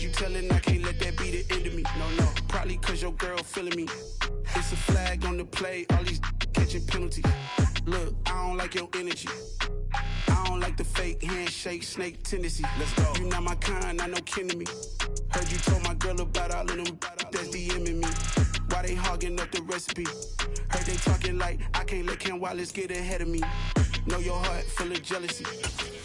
you telling I can't let that be the end of me. No, probably cause your girl feeling me. It's a flag on the play, all these catching penalties. Look, I don't like your energy. I don't like the fake handshake, snake tendency. Let's go. You not my kind, I know kin to me. Heard you told my girl about all of them that's DMing me. Why they hogging up the recipe? Heard they talking like I can't let Ken Wallace get ahead of me. Know your heart full of jealousy.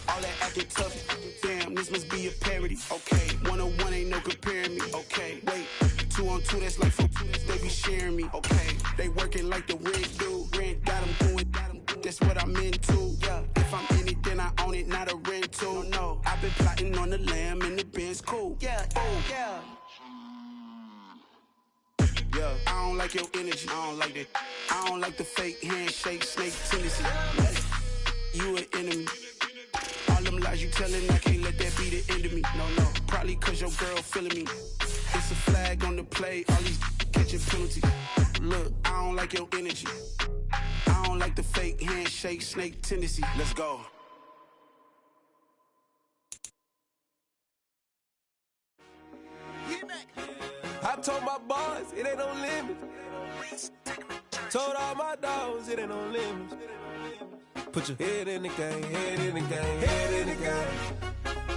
All that acting tough, damn, this must be a parody. Okay, 1-on-1 ain't no comparing me. Okay, wait, 2-on-2, that's like 4, they be sharing me. Okay, they working like the rent do. Rent got them doing, that's what I'm into. Yeah, if I'm in it, then I own it, not a rental. No, I've been plotting on the lamb and the Benz cool. Yeah, yeah. Yeah, I don't like your energy. I don't like that. I don't like the fake handshake, snake tendency. You an enemy. All them lies you telling, I can't let that be the end of me. No, probably cause your girl feeling me. It's a flag on the play, all these catching penalties. Look, I don't like your energy. I don't like the fake handshake, snake tendency. Let's go. I told my boys, it ain't no limits. Told all my dogs, it ain't no limits. Put your head in the game, head in the game, head in the game.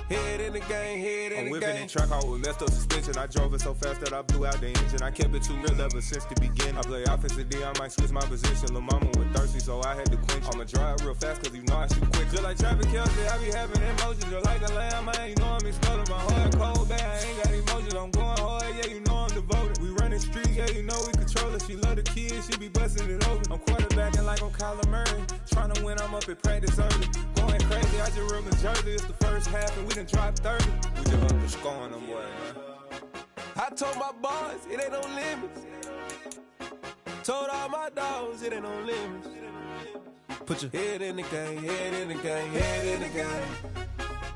Head in the game, head in the game. I'm whipping in track out with messed up suspension. I drove it so fast that I blew out the engine. I kept it too real ever since the beginning. I play offensive D, I might switch my position. Lil' mama was thirsty, so I had to quench. I'ma drive real fast, cause you know I shoot quick. Just like Travis Kelce, I be having emotions. Just like a lamb, man, you know I'm exploding. My heart cold, bad, I ain't got emotions. I'm going hard, yeah, you know I'm devoted. We running streets, yeah, you know we control it. She love the kids, she be busting it over. I'm quarterbacking like I'm Kyler Murray. Trying to win, I'm up at practice early. Going crazy, I just real Jersey. It's the first half, and we done dropped 30. We just up the scoring them, boy, man. I told my boys, it ain't no limits. Told all my dogs, it ain't no limits. Put your head in the game, head in the game, head in the game.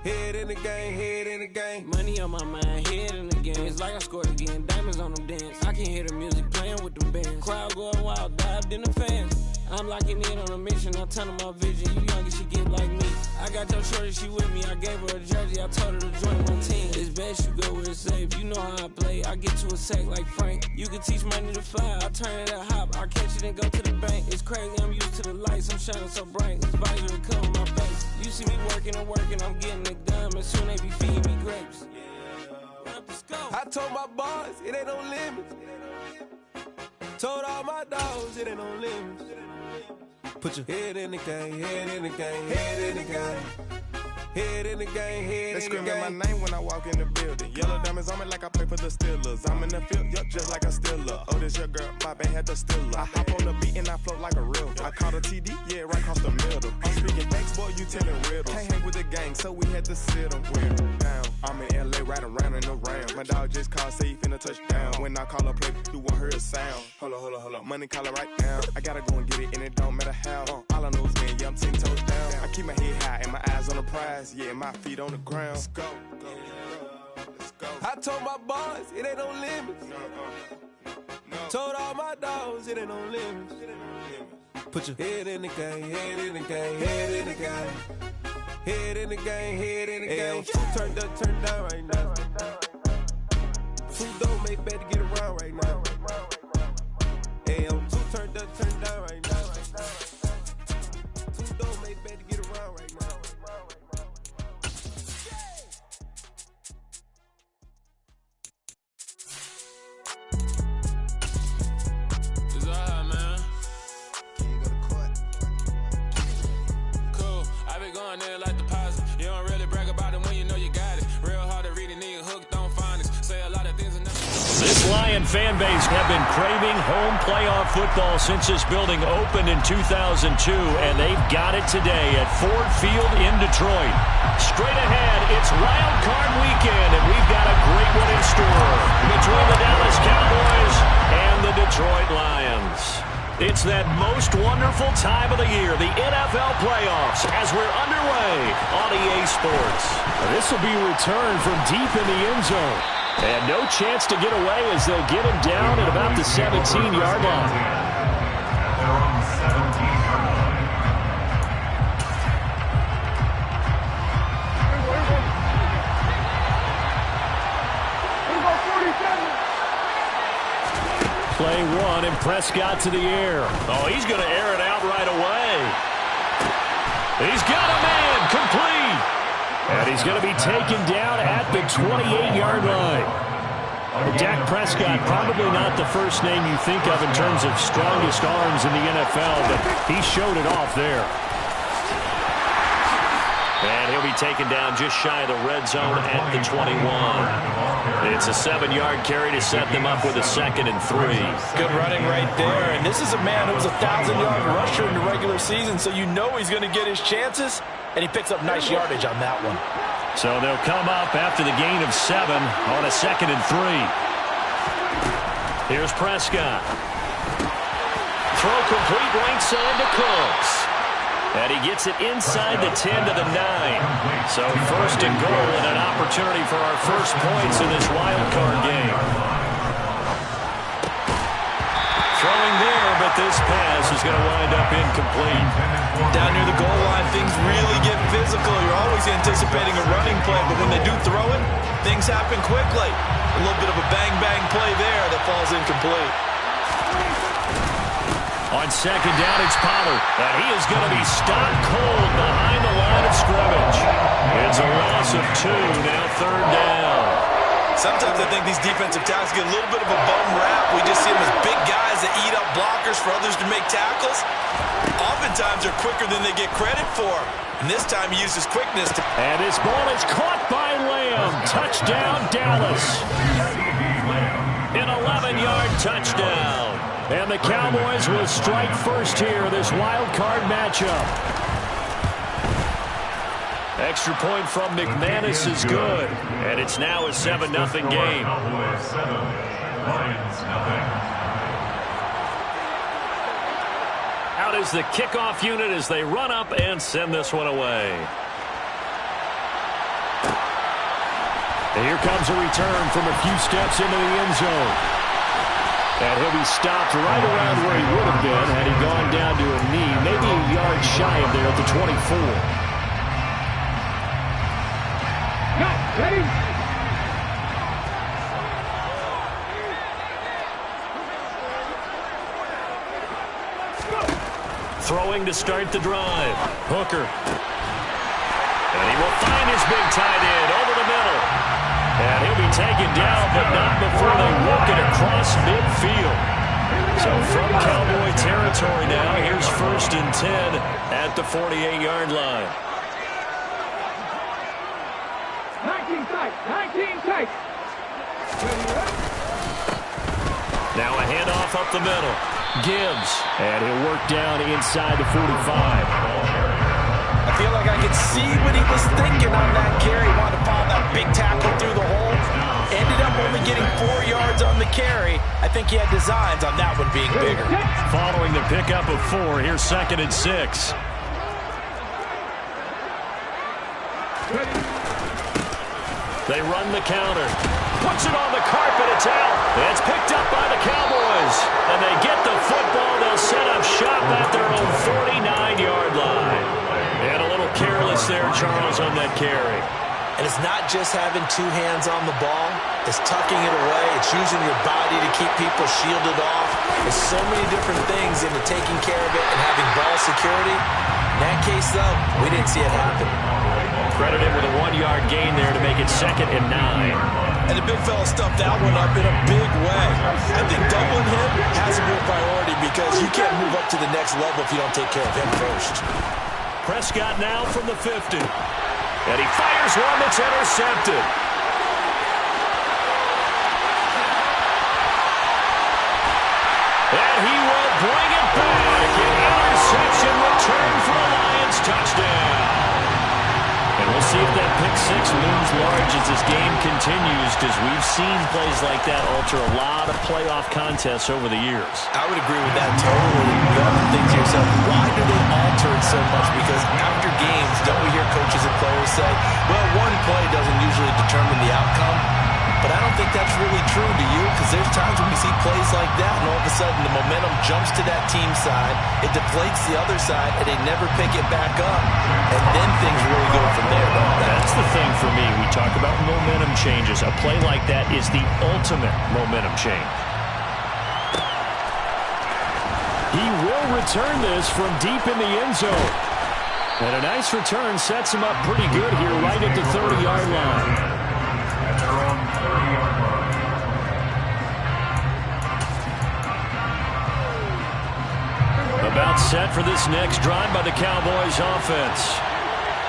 Head in the game, head in the game. Money on my mind, head in the game. It's like I scored again, diamonds on them dance. I can hear the music playing with them bands. Crowd going wild, dived in the fans. I'm locking in on a mission, I'm telling my vision. You young and she get like me. I got your shorty, she with me. I gave her a jersey, I told her to join my team. It's best you go where it's safe. You know how I play. I get to a sack like Frank. You can teach money to fly. I turn it a hop. I catch it and go to the bank. It's crazy, I'm used to the lights. I'm shining so bright. This visor to cover my face. You see me working and working. I'm getting it done. And soon they be feeding me grapes. I told my boys, it ain't no limits. Told all my dogs, it ain't no limits. Put your head in the game, head in the game, head in the game. Head in the game, head in the game. They screaming my name when I walk in the building. Yellow diamonds on me like I play for the Steelers. I'm in the field, yup, just like a Steeler. Oh, this your girl, my band had the Steeler. I hop on the beat and I float like a real. I caught a TD, yeah, right across the middle. I'm speaking thanks, boy, you telling riddles. Can't hang with the gang, so we had to sit them down. I'm in LA, riding around in the Ram. My dog just called, say he finna touchdown. When I call a play, you won't hear a sound. Hold up, money calling right now. I gotta go and get it, and it don't matter how. All I know is man, yeah, I'm 10 toes down. I keep my head high and my eyes on the prize. Yeah, my feet on the ground. Let's go. Let's go. I told my boys, it ain't no limits. No. Told all my dogs, it ain't no limits. Put your head in the game, head in the game, head in the game. Head in the game, head in the game. Turned up, turned down right now. Food don't make bad to get around right now. Hey, I'm too turned up, turned down right now. Food don't make bad to get around right now. It's alright, man. Can you go to court? Cool. I been going there like deposit. You don't really brag about it when you know you got it. Real hard to read a nigga hooked, don't find it. Say a lot of things and nothing. This Lion fan base have been craving home playoff football since this building opened in 2002, and they've got it today at Ford Field in Detroit. Straight ahead, it's Wild Card Weekend, and we've got a great one in store between the Dallas Cowboys and the Detroit Lions. It's that most wonderful time of the year, the NFL playoffs, as we're underway on EA Sports. This will be returned from deep in the end zone. And no chance to get away as they'll get him down at about the 17-yard line. 21, and Prescott to the air. Oh, he's going to air it out right away. He's got a man complete. And he's going to be taken down at the 28-yard line. Dak Prescott, probably not the first name you think of in terms of strongest arms in the NFL, but he showed it off there. And he'll be taken down just shy of the red zone at the 21. It's a 7-yard carry to set them up with a 2nd and 3. Good running right there. And this is a man who was a 1,000-yard rusher in the regular season, so you know he's going to get his chances, and he picks up nice yardage on that one. So they'll come up after the gain of 7 on a 2nd and 3. Here's Prescott. Throw complete right side to Cooks. And he gets it inside the 10 to the 9. So 1st and goal and an opportunity for our first points in this wild card game. Throwing there, but this pass is going to wind up incomplete. Down near the goal line, things really get physical. You're always anticipating a running play, but when they do throw it, things happen quickly. A little bit of a bang-bang play there that falls incomplete. On 2nd down, it's Pollard. And he is going to be stopped cold behind the line of scrimmage. It's a loss of 2, now 3rd down. Sometimes I think these defensive tackles get a little bit of a bum rap. We just see them as big guys that eat up blockers for others to make tackles. Oftentimes they're quicker than they get credit for. And this time he uses quickness to... And his ball is caught by Lamb. Touchdown, Dallas. An 11-yard touchdown. And the Cowboys will strike first here, this wild card matchup. Extra point from McManus is good. And it's now a 7-0 game. Out is the kickoff unit as they run up and send this one away. And here comes a return from a few steps into the end zone. And he'll be stopped right around where he would have been had he gone down to a knee, maybe a yard shy of there at the 24. Ready? Throwing to start the drive. Hooker. And he will find his big tight end over the middle. And he'll be taken down, but not before they work it across midfield. So from Cowboy territory now, here's 1st and 10 at the 48-yard line. 19 tight. Now a handoff up the middle. Gibbs, and he'll work down inside the 45. I feel like I could see what he was thinking on that carry. He wanted to follow that big tackle through the hole. Ended up only getting 4 yards on the carry. I think he had designs on that one being bigger. Following the pickup of 4, here's 2nd and 6. They run the counter. Puts it on the carpet. It's out. It's picked up by the Cowboys. And they get the football. They'll set up shop at their own 49-yard line. And a little careless there, Charles, on that carry. And it's not just having 2 hands on the ball. It's tucking it away. It's using your body to keep people shielded off. There's so many different things into taking care of it and having ball security. In that case, though, we didn't see it happen. Credited with a 1-yard gain there to make it 2nd and 9. And the big fella stuffed that one up in a big way. I think doubling him has to be a priority because you can't move up to the next level if you don't take care of him first. Prescott now from the 50. And he fires one that's intercepted. And he will bring it back. An interception return for the Lions. Touchdown. And we'll see if that pick 6 looms large as this game continues, because we've seen plays like that alter a lot of playoff contests over the years. I would agree with that totally. You have to think to yourself, why do they alter it so much? Because after games, don't we hear coaches and players say, well, one play doesn't usually determine the outcome. But I don't think that's really true to you, because there's times when we see plays like that, and all of a sudden the momentum jumps to that team side, it deflates the other side, and they never pick it back up. And then things really go from there, don't they? That's the thing for me. We talk about momentum changes. A play like that is the ultimate momentum change. He will return this from deep in the end zone. And a nice return sets him up pretty good here right at the 30-yard line. About set for this next drive by the Cowboys offense.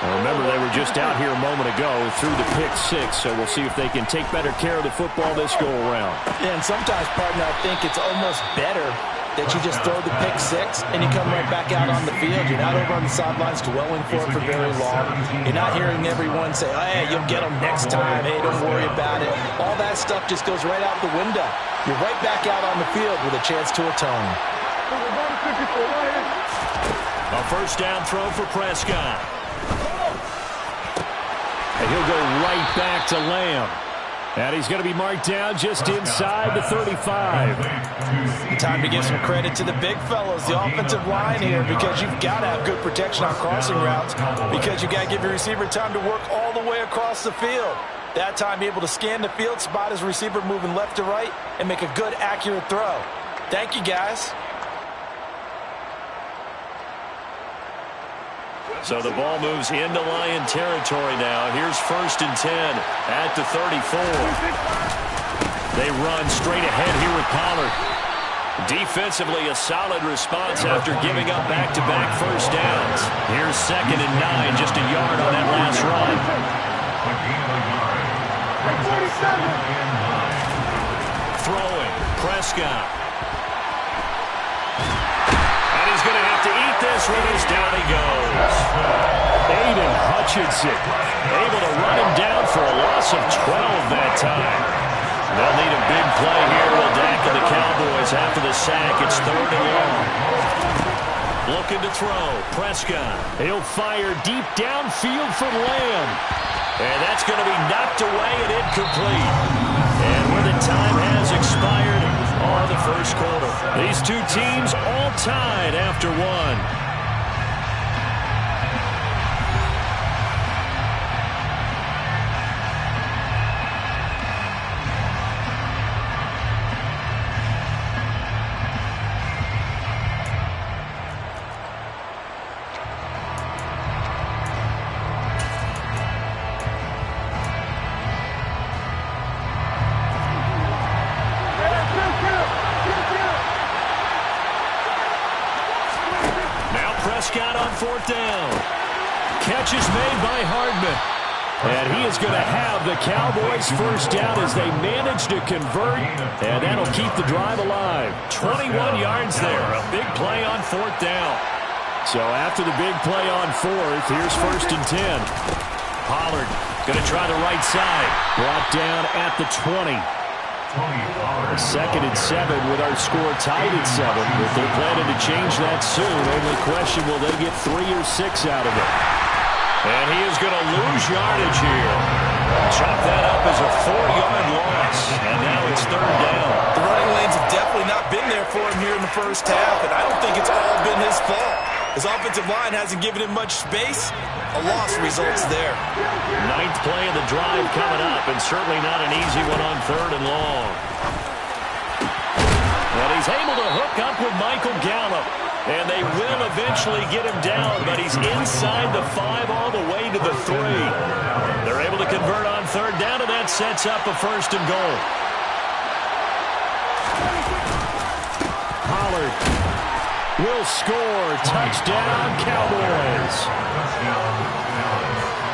Now remember, they were just out here a moment ago through the pick six, so we'll see if they can take better care of the football this go-around. Yeah, and sometimes, partner, I think it's almost better that you just throw the pick six and you come right back out on the field. You're not over on the sidelines dwelling for it for very long. You're not hearing everyone say, hey, you'll get them next time. Hey, don't worry about it. All that stuff just goes right out the window. You're right back out on the field with a chance to atone. A first down throw for Prescott. And he'll go right back to Lamb. And he's going to be marked down just inside the 35. Time to give some credit to the big fellows, the offensive line here, because you've got to have good protection on crossing routes, because you've got to give your receiver time to work all the way across the field. That time, be able to scan the field, spot his receiver moving left to right, and make a good, accurate throw. Thank you, guys. So the ball moves into Lion territory now. Here's 1st and 10 at the 34. They run straight ahead here with Pollard. Defensively, a solid response after giving up back-to-back first downs. Here's 2nd and 9, just a yard on that last run. Throwing, Prescott. And he's going to have to eat this one as down he goes. Aiden Hutchinson able to run him down for a loss of 12 that time. They'll need a big play here with Dak and the Cowboys after the sack. It's 3rd and long. Looking to throw. Prescott. He'll fire deep downfield for Lamb. And that's going to be knocked away and incomplete. And where the time has expired on the first quarter. These two teams all tied after one. Prescott on 4th down. Catch is made by Hardman. And he is going to have the Cowboys first down as they manage to convert. And that'll keep the drive alive. 21 yards there. A big play on 4th down. So after the big play on 4th, here's 1st and 10. Pollard going to try the right side. Brought down at the 20. 2nd and 7 with our score tied at 7. But they're planning to change that soon. Only question, will they get 3 or 6 out of it? And he is going to lose yardage here. Chop that up as a 4-yard loss. And now it's 3rd down. The running lanes have definitely not been there for him here in the first half, and I don't think it's all been his fault. His offensive line hasn't given him much space. A loss results there. 9th play of the drive coming up, and certainly not an easy one on 3rd and long. And he's able to hook up with Michael Gallup. And they will eventually get him down, but he's inside the 5 all the way to the 3. They're able to convert on 3rd down, and that sets up a 1st and goal. Pollard will score. Touchdown, Cowboys.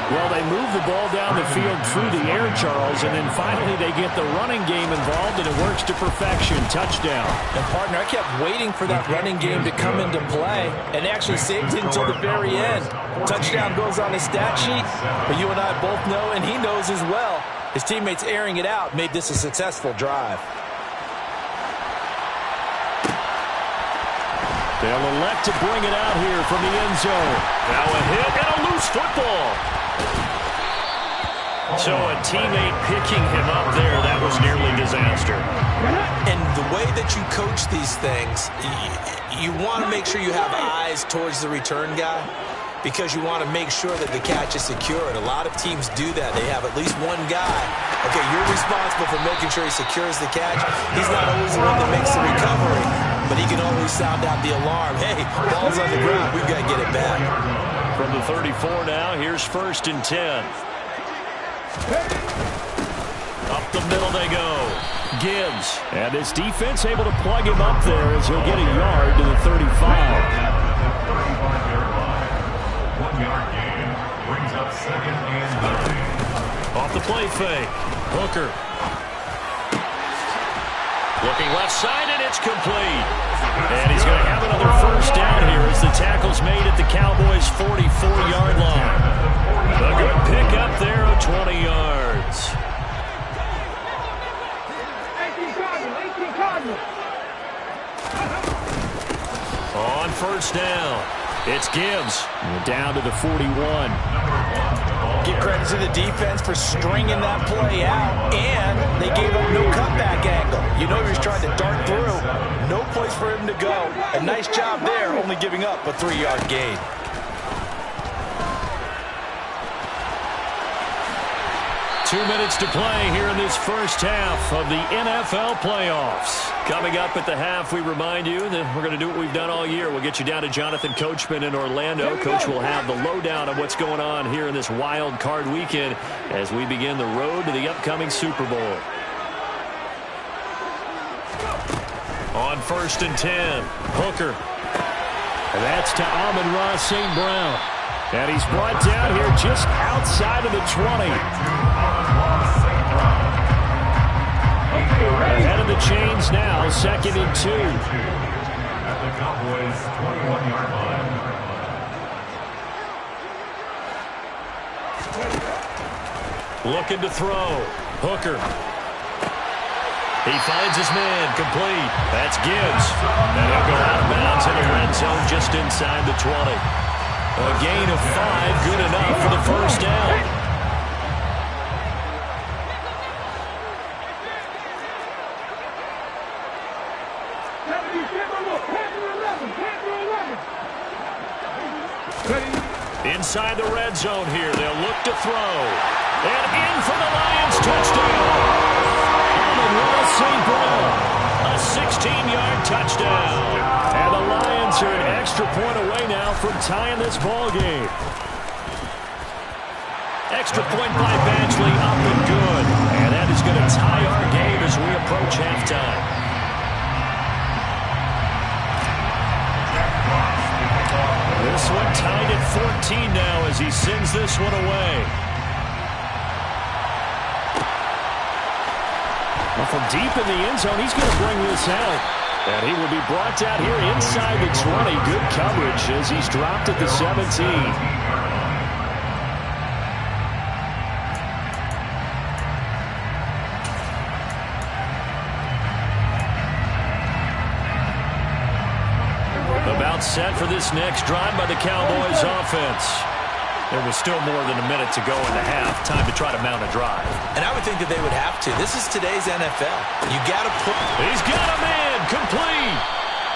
Well, they move the ball down the field through the air, Charles, and then finally they get the running game involved, and it works to perfection. Touchdown. And, partner, I kept waiting for that running game to come into play, and actually saved it until the very end. Touchdown goes on his stat sheet, but you and I both know, and he knows as well, his teammates airing it out made this a successful drive. They'll elect to bring it out here from the end zone. Now a hit and a loose football. So a teammate picking him up there, that was nearly disaster. And the way that you coach these things, you want to make sure you have eyes towards the return guy, because you want to make sure that the catch is secured. A lot of teams do that. They have at least one guy. Okay, you're responsible for making sure he secures the catch. He's not always the one that makes the recovery. but he can always sound out the alarm. Hey, ball's on the ground. We've got to get it back. From the 34 now, here's 1st and 10. Up the middle they go. Gibbs. And this defense able to plug him up there as he'll get a yard to the 35. 1-yard gain brings up 2nd and 9. Off the play fake. Hooker. Looking left side, and it's complete. And he's going to have another 1st down here as the tackle's made at the Cowboys' 44-yard line. A good pick up there of 20 yards. 18 Cardinals. On 1st down, it's Gibbs. Down to the 41. Give credit to the defense for stringing that play out, and they gave up no cutback angle. You know he was trying to dart through. No place for him to go. A nice job there, only giving up a 3-yard gain. Two minutes to play here in this first half of the NFL playoffs. Coming up at the half, we remind you that we're going to do what we've done all year. We'll get you down to Jonathan Coachman in Orlando. Coach will have the lowdown of what's going on here in this wild card weekend as we begin the road to the upcoming Super Bowl. On 1st and 10, Hooker. And that's to Amon-Ra St. Brown. And he's brought down here just outside of the 20. Ahead of the chains now, 2nd and 2. At the Cowboys' 21-yard line. Looking to throw. Hooker. He finds his man, complete. That's Gibbs. And he'll go out of bounds in the red zone just inside the 20. A gain of 5, good enough for the 1st down. Inside the red zone here, they'll look to throw. And in for the Lions touchdown. Amon-Ra St. Brown, a 16-yard touchdown. And the Lions are an extra point away now from tying this ball game. Extra point by Badgley, up and good. And that is going to tie our game as we approach halftime. This one tied at 14 now as he sends this one away. Well, from deep in the end zone, he's going to bring this out. And he will be brought down here inside the 20. Good coverage as he's dropped at the 17. About set for this next drive by the Cowboys offense. There was still more than a minute to go in the half. Time to try to mount a drive. And I would think that they would have to. This is today's NFL. You got to put... He's got a man, complete.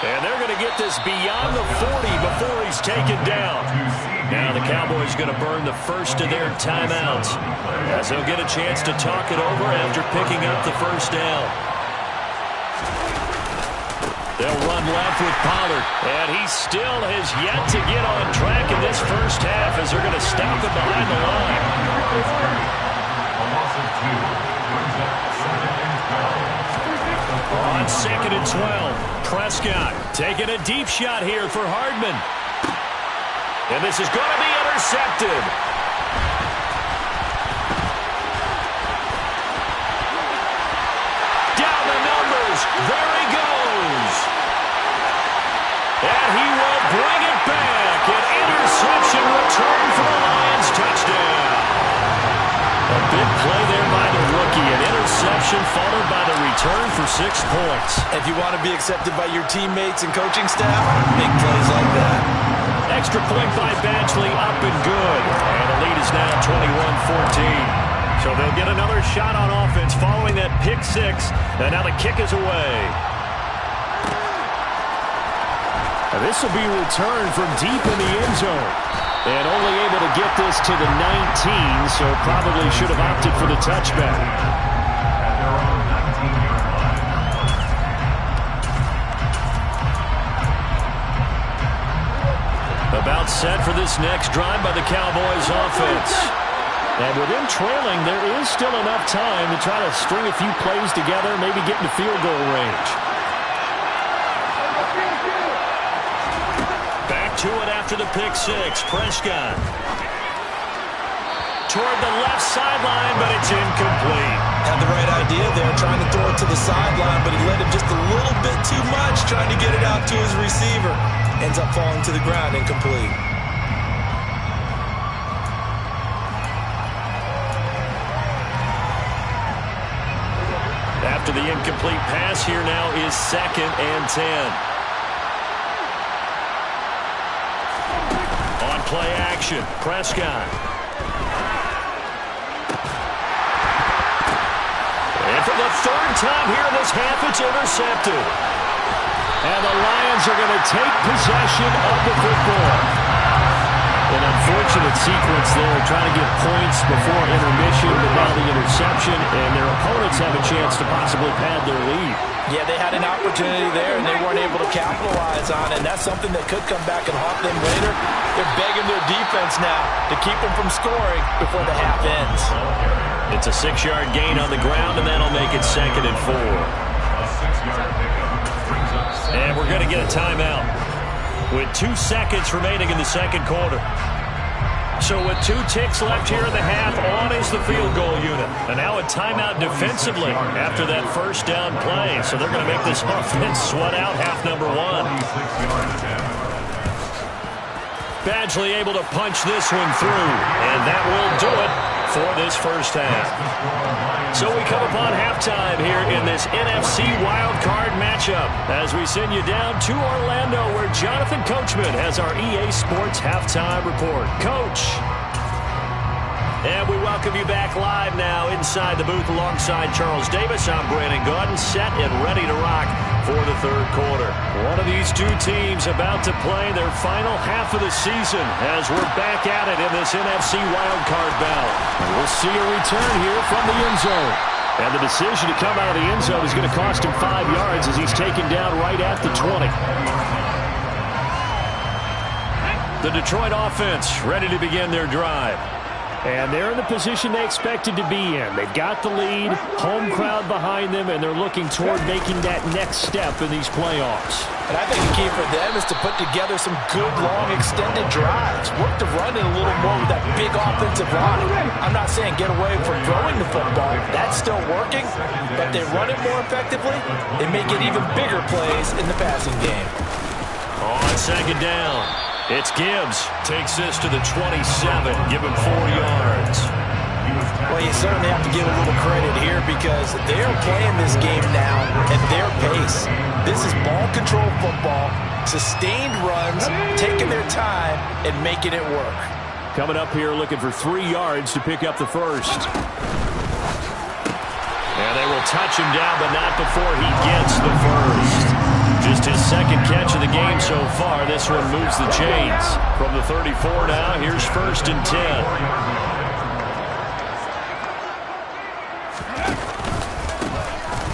And they're going to get this beyond the 40 before he's taken down. Now the Cowboys going to burn the first of their timeouts as they'll get a chance to talk it over after picking up the 1st down. They'll run left with Pollard, and he still has yet to get on track in this first half as they're going to stop him behind the line. On 2nd and 12, Prescott taking a deep shot here for Hardman. And this is going to be intercepted. Down the numbers. There he goes. And he will bring it back. An interception return for the Lions touchdown. A big play there by the rookie. An interception followed by the return for 6 points. If you want to be accepted by your teammates and coaching staff, big plays like that. Extra point by Badgley, up and good. And the lead is now 21-14. So they'll get another shot on offense following that pick 6. And now the kick is away. Now this will be returned from deep in the end zone. And only able to get this to the 19, so probably should have opted for the touchback. About set for this next drive by the Cowboys offense. And with them trailing, there is still enough time to try to string a few plays together, maybe get into field goal range. Back to it after the pick six. Prescott. Toward the left sideline, but it's incomplete. Had the right idea there, trying to throw it to the sideline, but he led him just a little bit too much, trying to get it out to his receiver. Ends up falling to the ground, incomplete. After the incomplete pass, here now is 2nd and 10. On play action, Prescott. And for the 3rd time here in this half, it's intercepted. And the Lions are going to take possession of the football. An unfortunate sequence there, trying to get points before intermission, but now the interception, and their opponents have a chance to possibly pad their lead. Yeah, they had an opportunity there, and they weren't able to capitalize on it, and that's something that could come back and haunt them later. They're begging their defense now to keep them from scoring before the half ends. It's a 6-yard gain on the ground, and that'll make it 2nd and 4. And we're going to get a timeout with 2 seconds remaining in the second quarter. So with 2 ticks left here in the half, on is the field goal unit. And now a timeout defensively after that first down play. So they're going to make this offense sweat out half number 1. Badgley able to punch this one through. And that will do it for this first half. So we come upon halftime here in this NFC wildcard matchup as we send you down to Orlando where Jonathan Coachman has our EA Sports halftime report. Coach. And we welcome you back live now inside the booth alongside Charles Davis. I'm Brandon Gaudin, set and ready to rock for the third quarter. One of these two teams about to play their final half of the season as we're back at it in this NFC wildcard bout. And we'll see a return here from the end zone. And the decision to come out of the end zone is going to cost him 5 yards as he's taken down right at the 20. The Detroit offense ready to begin their drive. And they're in the position they expected to be in. They've got the lead, home crowd behind them, and they're looking toward making that next step in these playoffs. And I think the key for them is to put together some good, long, extended drives. Work the run in a little more with that big offensive line. I'm not saying get away from throwing the football. That's still working. But if they run it more effectively, they may get even bigger plays in the passing game. On second down. It's Gibbs. Takes this to the 27. Give him 4 yards. Well, you certainly have to give a little credit here because they're playing this game now at their pace. This is ball control football, sustained runs, taking their time, and making it work. Coming up here looking for 3 yards to pick up the first. And they will touch him down, but not before he gets the first. Just his second catch of the game so far. This one moves the chains. From the 34 now, here's 1st and 10.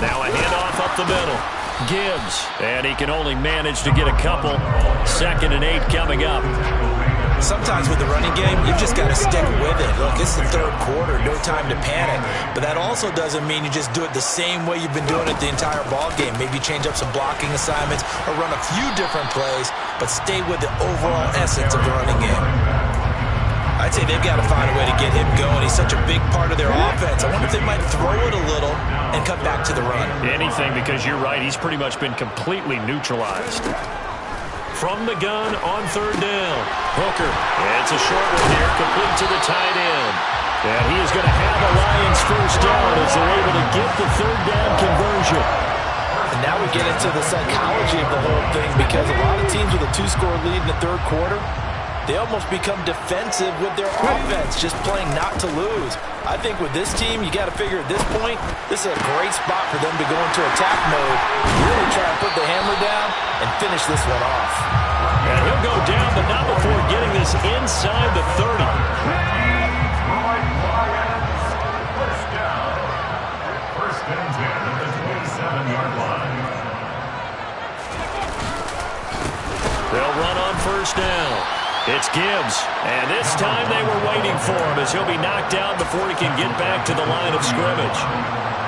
Now a handoff up the middle. Gibbs. And he can only manage to get a couple. 2nd and 8 coming up. Sometimes with the running game, you've just got to stick with it. Look, it's the third quarter, no time to panic. But that also doesn't mean you just do it the same way you've been doing it the entire ball game. Maybe change up some blocking assignments or run a few different plays, but stay with the overall essence of the running game. I'd say they've got to find a way to get him going. He's such a big part of their offense. I wonder if they might throw it a little and cut back to the run. Anything, because you're right. He's pretty much been completely neutralized. From the gun on 3rd down. Hooker. It's a short one here, complete to the tight end. And he is going to have a Lions first down as they're able to get the 3rd down conversion. And now we get into the psychology of the whole thing because a lot of teams with a 2-score lead in the third quarter, they almost become defensive with their offense, just playing not to lose. I think with this team, you got to figure at this point, this is a great spot for them to go into attack mode, really try to put the hammer down and finish this one off. And he'll go down, but not before getting this inside the 30. First and 10 at the 27-yard line. They'll run on 1st down. It's Gibbs, and this time they were waiting for him as he'll be knocked down before he can get back to the line of scrimmage.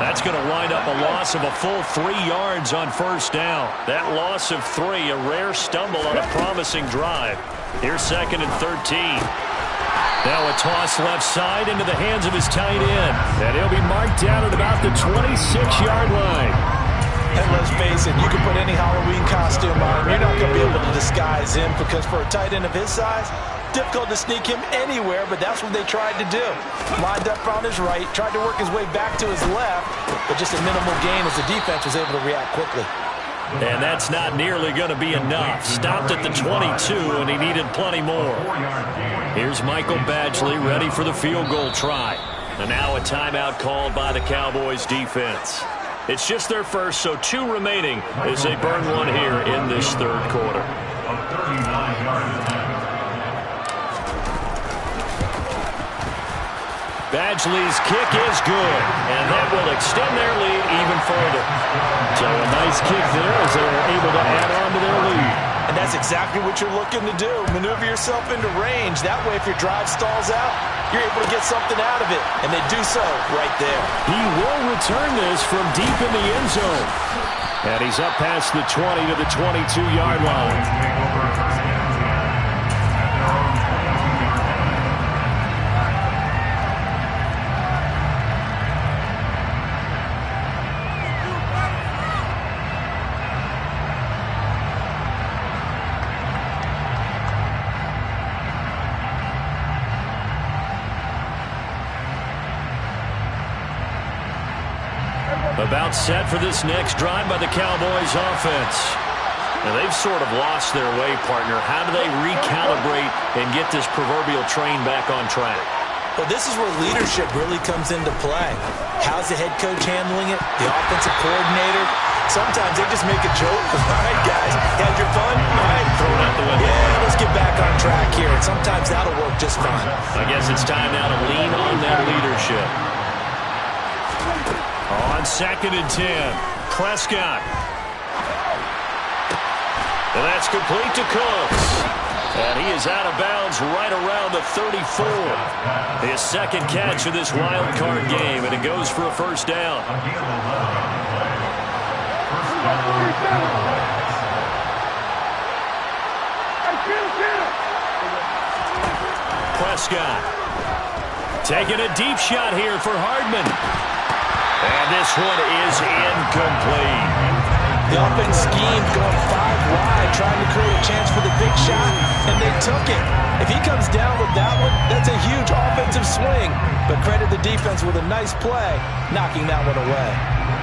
That's going to wind up a loss of a full 3 yards on first down. That loss of 3, a rare stumble on a promising drive. Here's 2nd and 13. Now a toss left side into the hands of his tight end, and he'll be marked down at about the 26-yard line. And let's face it, you can put any Halloween costume on him. You're not going to be able to disguise him because for a tight end of his size, difficult to sneak him anywhere, but that's what they tried to do. Lined up on his right, tried to work his way back to his left, but just a minimal gain as the defense was able to react quickly. And that's not nearly going to be enough. Stopped at the 22, and he needed plenty more. Here's Michael Badgley ready for the field goal try. And now a timeout called by the Cowboys defense. It's just their first, so 2 remaining as they burn one here in this third quarter. Badgley's kick is good, and that will extend their lead even further. So a nice kick there as they are able to add on to their lead. And that's exactly what you're looking to do. Maneuver yourself into range. That way, if your drive stalls out, you're able to get something out of it. And they do so right there. He will return this from deep in the end zone. And he's up past the 20 to the 22-yard line. About set for this next drive by the Cowboys offense. Now they've sort of lost their way, partner. How do they recalibrate and get this proverbial train back on track? Well, this is where leadership really comes into play. How's the head coach handling it? The offensive coordinator? Sometimes they just make a joke. All right, guys, had your fun? All right, throw it out the window. Yeah, let's get back on track here. And sometimes that'll work just fine. I guess it's time now to lean on that leadership. On 2nd and 10, Prescott. And that's complete to Cooks. And he is out of bounds right around the 34. His 2nd catch of this wild card game, and it goes for a first down. Prescott taking a deep shot here for Hardman. And this one is incomplete. The offense schemed going 5 wide, trying to create a chance for the big shot, and they took it. If he comes down with that one, that's a huge offensive swing. But credit the defense with a nice play, knocking that one away.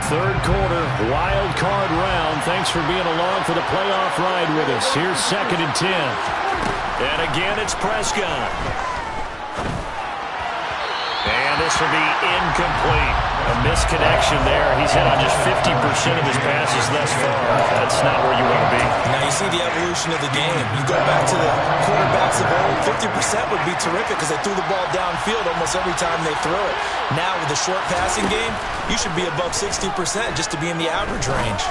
Third quarter, wild card round. Thanks for being along for the playoff ride with us. Here's 2nd and 10. And again, it's Prescott. And this will be incomplete. A misconnection there. He's hit on just 50% of his passes thus far. That's not where you want to be. Now you see the evolution of the game. You go back to the quarterbacks of old, 50% would be terrific because they threw the ball downfield almost every time they threw it. Now with the short passing game, you should be above 60% just to be in the average range.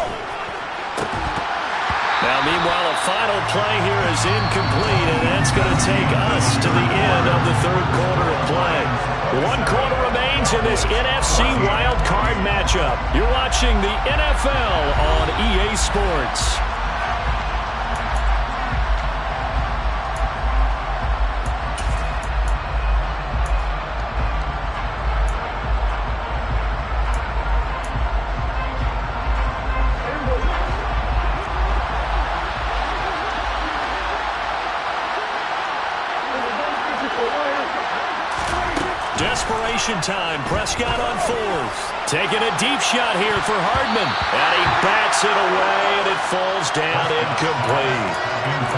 Now, meanwhile, a final play here is incomplete, and that's going to take us to the end of the third quarter of play. 1 quarter remains in this NFC Wild Card matchup. You're watching the NFL on EA Sports. Desperation time. Prescott on 4th. Taking a deep shot here for Hardman. And he bats it away, and it falls down incomplete.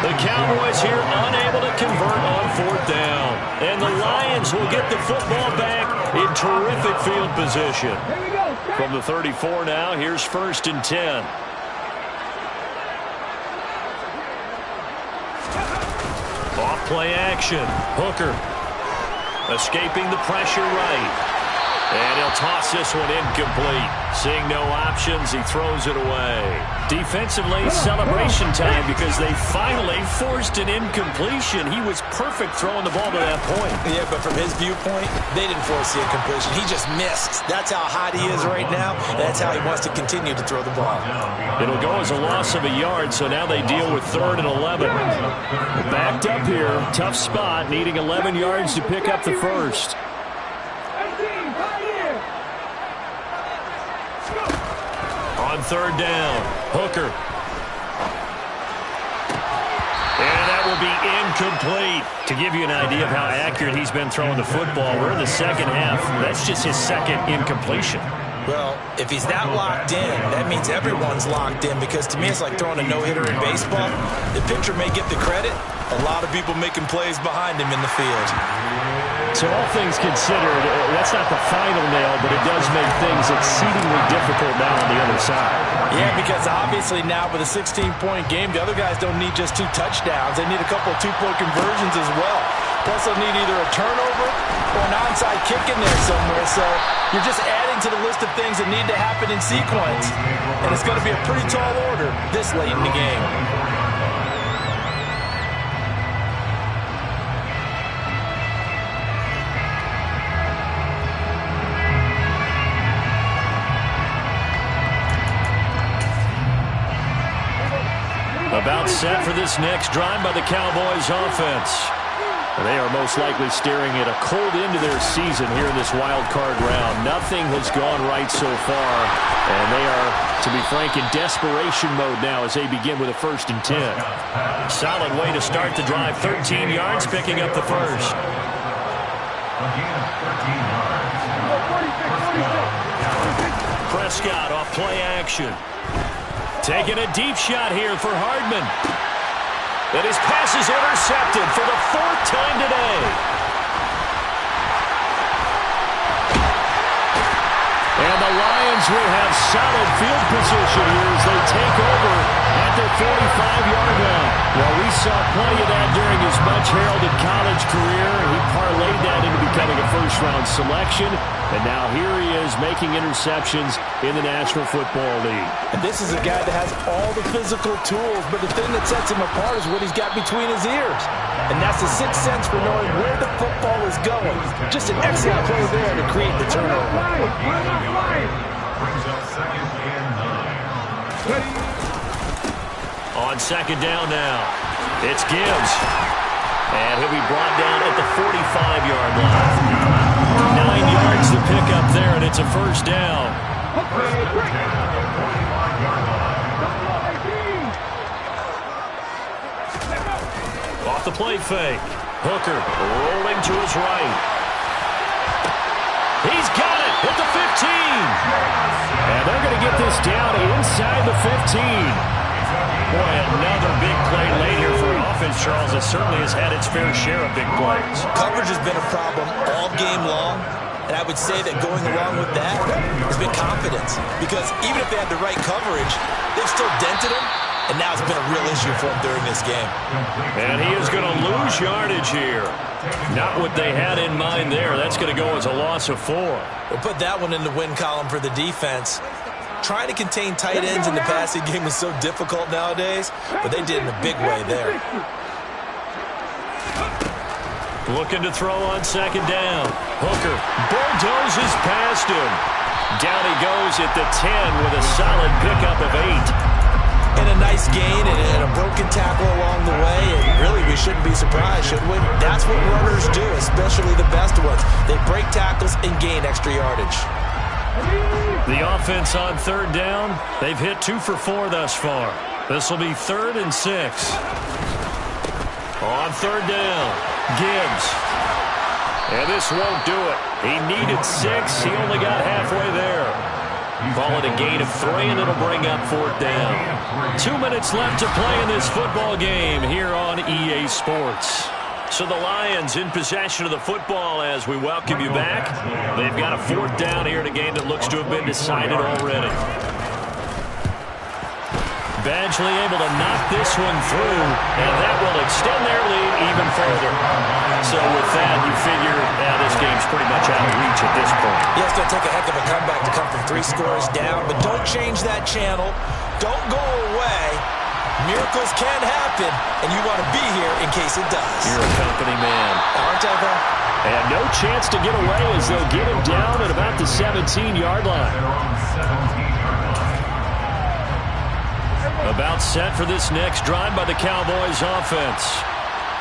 The Cowboys here unable to convert on 4th down. And the Lions will get the football back in terrific field position. From the 34 now, here's 1st and 10. Off play action. Hooker escaping the pressure right. And he'll toss this one incomplete. Seeing no options, he throws it away. Defensively, celebration time because they finally forced an incompletion. He was perfect throwing the ball to that point. Yeah, but from his viewpoint, they didn't force the incompletion. He just missed. That's how hot he is right now. That's how he wants to continue to throw the ball. It'll go as a loss of a yard, so now they deal with 3rd and 11. Backed up here, tough spot, needing 11 yards to pick up the first. On 3rd down, Hooker. And that will be incomplete. To give you an idea of how accurate he's been throwing the football, we're in the second half. That's just his 2nd incompletion. Well, if he's not locked in, that means everyone's locked in, because to me it's like throwing a no-hitter in baseball. The pitcher may get the credit. A lot of people making plays behind him in the field. So all things considered, that's not the final nail, but it does make things exceedingly difficult now on the other side. Yeah, because obviously now with a 16-point game, the other guys don't need just 2 touchdowns. They need a couple of 2-point conversions as well. Plus they'll need either a turnover or an onside kick in there somewhere. So you're just adding to the list of things that need to happen in sequence. And it's going to be a pretty tall order this late in the game. About set for this next drive by the Cowboys offense. They are most likely staring at a cold end to their season here in this wild card round. Nothing has gone right so far, and they are, to be frank, in desperation mode now as they begin with a 1st and 10. Solid way to start the drive. 13 yards, picking up the first. Prescott off play action. Taking a deep shot here for Hardman. And his pass is intercepted for the 4th time today. And the Lions will have solid field position here as they take over at their 45-yard line. Well, we saw plenty of that during his much-heralded college career. He parlayed that into becoming a first-round selection. And now here he is making interceptions in the National Football League. And this is a guy that has all the physical tools, but the thing that sets him apart is what he's got between his ears. And that's the 6th sense for knowing where the football is going. Just an excellent play there to create the turnover. On 2nd down now, it's Gibbs. And he'll be brought down at the 45-yard line. 9 yards to pick up there, and it's a 1st down. Off the play fake. Hooker rolling to his right. He's got it at the 15. And they're going to get this down inside the 15. Boy, another big play late here for an offense, Charles, that certainly has had its fair share of big plays. Coverage has been a problem all game long, and I would say that going along with that has been confidence. Because even if they had the right coverage, they've still dented him, and now it's been a real issue for him during this game. And he is going to lose yardage here. Not what they had in mind there. That's going to go as a loss of 4. We'll put that one in the win column for the defense. Trying to contain tight ends in the passing game is so difficult nowadays, but they did in a big way there. Looking to throw on 2nd down. Hooker bulldozes past him. Down he goes at the 10 with a solid pickup of 8. And a nice gain and a broken tackle along the way. And really, we shouldn't be surprised, should we? That's what runners do, especially the best ones. They break tackles and gain extra yardage. The offense on 3rd down, they've hit 2 for 4 thus far. This will be 3rd and 6. On 3rd down, Gibbs. And this won't do it. He needed 6. He only got halfway there. Call it a gain of 3, and it'll bring up 4th down. 2 minutes left to play in this football game here on EA Sports. So the Lions in possession of the football as we welcome you back. They've got a 4th down here in a game that looks to have been decided already. Badgley able to knock this one through, and that will extend their lead even further. So with that, you figure this game's pretty much out of reach at this point. Yeah, it's going to take a heck of a comeback to come from 3 scores down, but don't change that channel. Don't go away. Miracles can happen, and you want to be here in case it does. You're a company man. Aren't I, though? And no chance to get away as they'll get him down at about the 17-yard line. About set for this next drive by the Cowboys offense.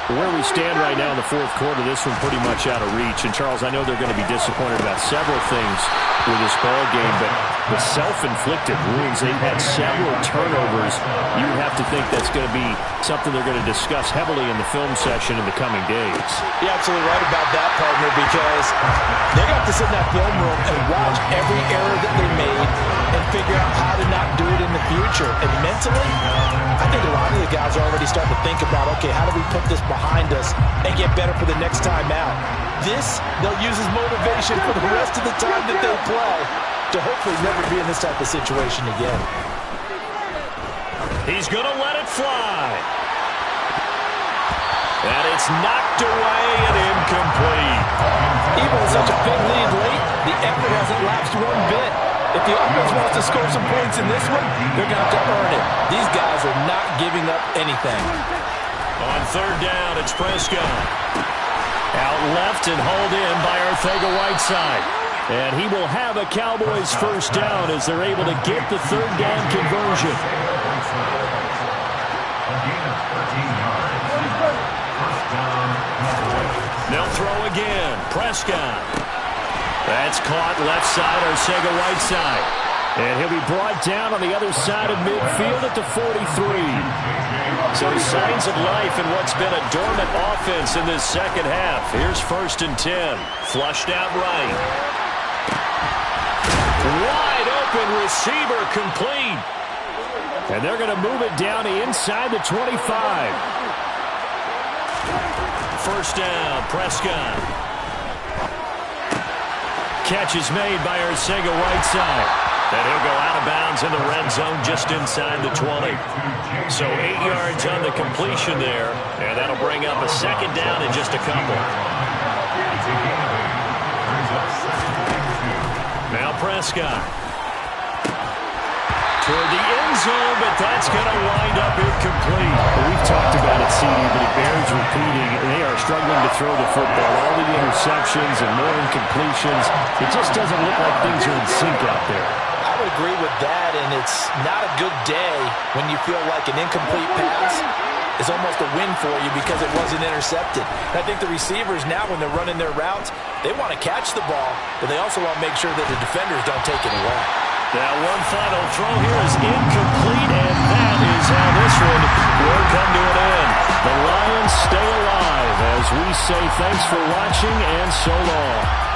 Where we stand right now in the fourth quarter, this one pretty much out of reach. And, Charles, I know they're going to be disappointed about several things with this ball game, but the self-inflicted wounds, they've had several turnovers. You would have to think that's going to be something they're going to discuss heavily in the film session in the coming days. You're absolutely right about that, partner, because they're going to have to sit in that film room and watch every error that they made and figure out how to not do it in the future. And mentally, I think a lot of the guys are already starting to think about, okay, how do we put this behind us and get better for the next time out? This, they'll use as motivation for the rest of the time that they play to hopefully never be in this type of situation again. He's going to let it fly. And it's knocked away and incomplete. Even with such a big lead late, the effort hasn't lapsed one bit. If the offense wants to score some points in this one, they're going to have to earn it. These guys are not giving up anything. On third down, it's Prescott. Out left and hauled in by Arcega-Whiteside. And he will have a Cowboys first down as they're able to get the third down conversion. They'll throw again. Prescott. That's caught left side, Arcega-Whiteside. And he'll be brought down on the other side of midfield at the 43. So signs of life in what's been a dormant offense in this second half. Here's 1st and 10. Flushed out right. Wide open receiver complete. And they're going to move it down inside the 25. First down, Prescott. Catch is made by Arcega-Whiteside. And he'll go out of bounds in the red zone just inside the 20. So 8 yards on the completion there. And that'll bring up a second down in just a couple. Now Prescott. Toward the end zone, but that's going to wind up incomplete. We've talked about it, CD, but it bears repeating. They are struggling to throw the football. All the interceptions and more incompletions. It just doesn't look like things are in sync out there. I would agree with that, and it's not a good day when you feel like an incomplete pass is almost a win for you because it wasn't intercepted. And I think the receivers now, when they're running their routes, they want to catch the ball, but they also want to make sure that the defenders don't take it away. That one final throw here is incomplete, and that is how this one will come to an end. The Lions stay alive as we say thanks for watching and so long.